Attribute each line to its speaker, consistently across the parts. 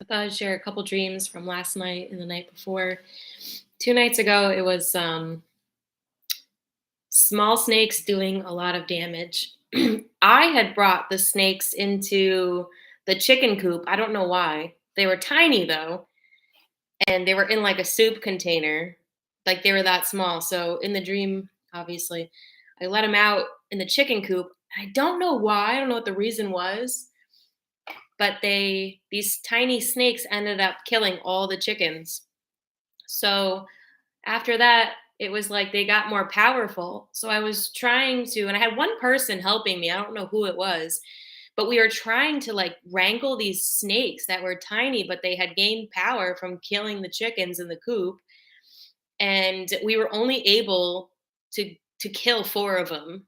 Speaker 1: I thought I'd share a couple dreams from last night and the night before. 2 nights ago, it was small snakes doing a lot of damage. I had brought the snakes into the chicken coop. I don't know why. They were tiny though, and they were in like a soup container. Like they were that small. So in the dream, obviously, I let them out in the chicken coop. I don't know why. I don't know what the reason was, but these tiny snakes ended up killing all the chickens. So after that, it was like they got more powerful. So I was trying to, and I had one person helping me. I don't know who it was, but we were trying to like wrangle these snakes that were tiny, but they had gained power from killing the chickens in the coop. And we were only able to kill four of them.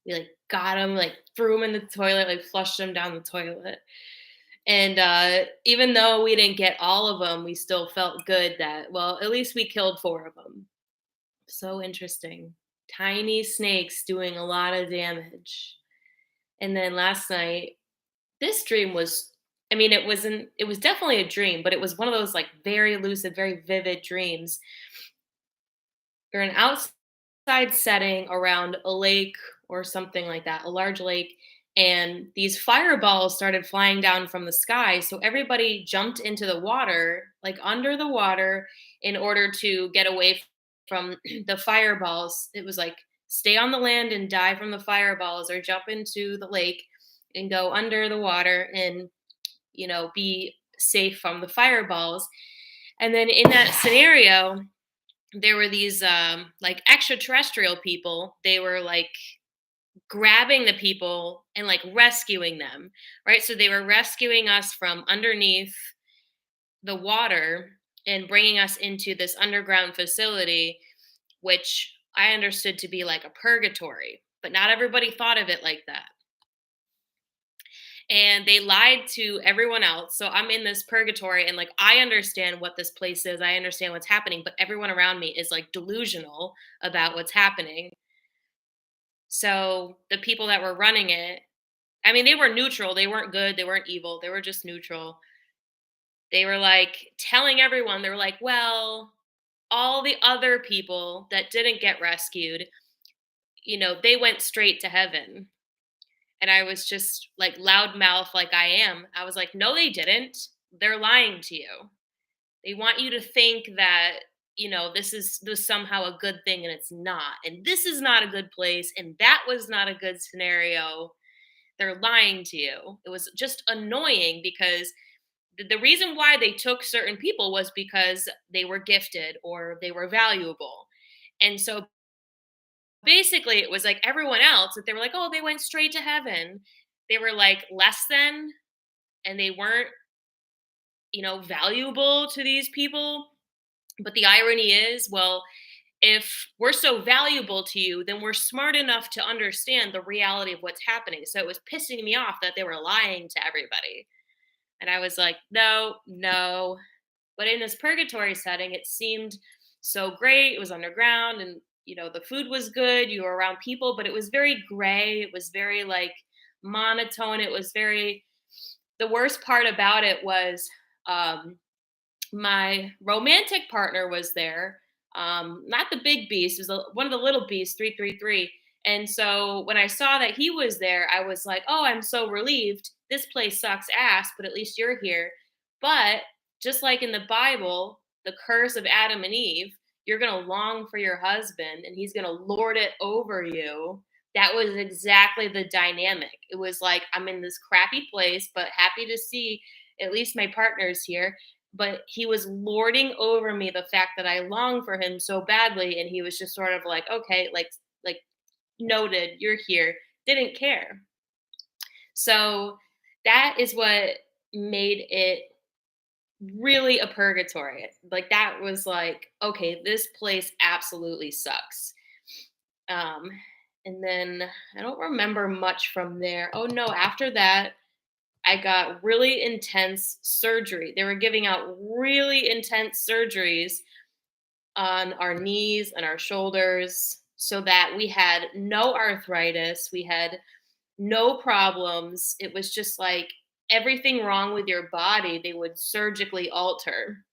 Speaker 1: We like got them, like threw them in the toilet, like flushed them down the toilet. And even though we didn't get all of them, we still felt good that, well, at least we killed four of them. So interesting. Tiny snakes doing a lot of damage. And then last night, this dream was, I mean, it was definitely a dream, but it was one of those like very lucid, very vivid dreams. You're an outside setting around a lake or something like that, a large lake, and these fireballs started flying down from the sky. So everybody jumped into the water, like under the water, in order to get away from the fireballs. It was like stay on the land and die from the fireballs, or jump into the lake and go under the water and, be safe from the fireballs. And then in that scenario, there were these like extraterrestrial people. They were like grabbing the people and like rescuing them, right? So they were rescuing us from underneath the water and bringing us into this underground facility, which I understood to be like a purgatory, but not everybody thought of it like that. And they lied to everyone else. So I'm in this purgatory and like I understand what this place is. I understand what's happening, but everyone around me is like delusional about what's happening. So the people that were running it, I mean, they were neutral. They weren't good. They weren't evil. They were just neutral. They were like telling everyone, they were like, well, all the other people that didn't get rescued, they went straight to heaven. And I was just like loudmouth, like I am. I was like, no, they didn't. They're lying to you. They want you to think that, this somehow a good thing and it's not. And this is not a good place. And that was not a good scenario. They're lying to you. It was just annoying because the reason why they took certain people was because they were gifted or they were valuable. And so basically it was like everyone else that they were like, oh, they went straight to heaven. They were like less than, and they weren't, valuable to these people. But the irony is, well, if we're so valuable to you, then we're smart enough to understand the reality of what's happening. So it was pissing me off that they were lying to everybody. And I was like, no, no. But in this purgatory setting, it seemed so great. It was underground and, the food was good. You were around people, but it was very gray. It was very like monotone. It was very, the worst part about it was um, my romantic partner was there. Not the big beast, it was one of the little beasts, 333. And so when I saw that he was there, I was like, oh, I'm so relieved. This place sucks ass, but at least you're here. But just like in the Bible, the curse of Adam and Eve, you're going to long for your husband and he's going to lord it over you. That was exactly the dynamic. It was like, I'm in this crappy place, but happy to see at least my partner's here. But he was lording over me the fact that I long for him so badly. And he was just sort of like, okay, like noted, you're here. Didn't care. So that is what made it really a purgatory. Like that was like, okay, this place absolutely sucks. Um, and then I don't remember much from there. Oh no, after that, I got really intense surgery. They were giving out really intense surgeries on our knees and our shoulders so that we had no arthritis, we had no problems. It was just like everything wrong with your body, they would surgically alter.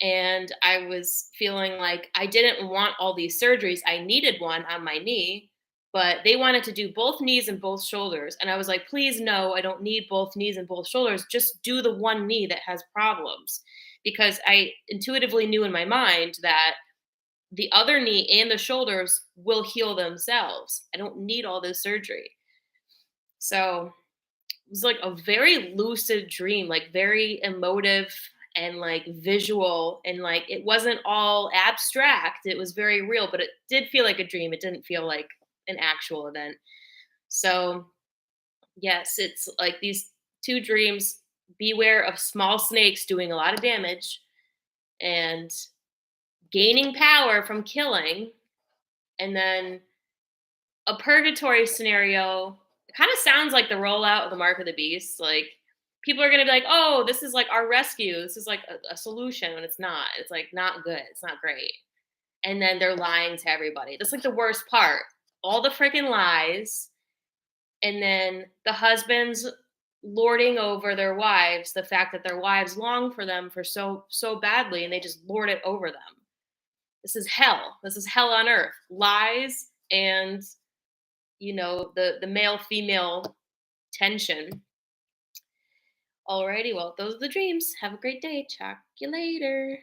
Speaker 1: And I was feeling like I didn't want all these surgeries. I needed one on my knee, but they wanted to do both knees and both shoulders. And I was like, please, no, I don't need both knees and both shoulders. Just do the one knee that has problems. Because I intuitively knew in my mind that the other knee and the shoulders will heal themselves. I don't need all this surgery. So it was like a very lucid dream, like very emotive and like visual, and like it wasn't all abstract. It was very real, but it did feel like a dream. It didn't feel like an actual event. So, yes, it's like these two dreams. Beware of small snakes doing a lot of damage and gaining power from killing, and then a purgatory scenario. It kind of sounds like the rollout of the Mark of the Beast. Like people are gonna be like, "Oh, this is like our rescue. This is like a solution," when it's not. It's like not good. It's not great. And then they're lying to everybody. That's like the worst part. All the freaking lies, and then the husbands lording over their wives. The fact that their wives long for them for so badly, and they just lord it over them. This is hell. This is hell on earth. Lies and the male female tension. Alrighty, well, those are the dreams. Have a great day. Talk to you later.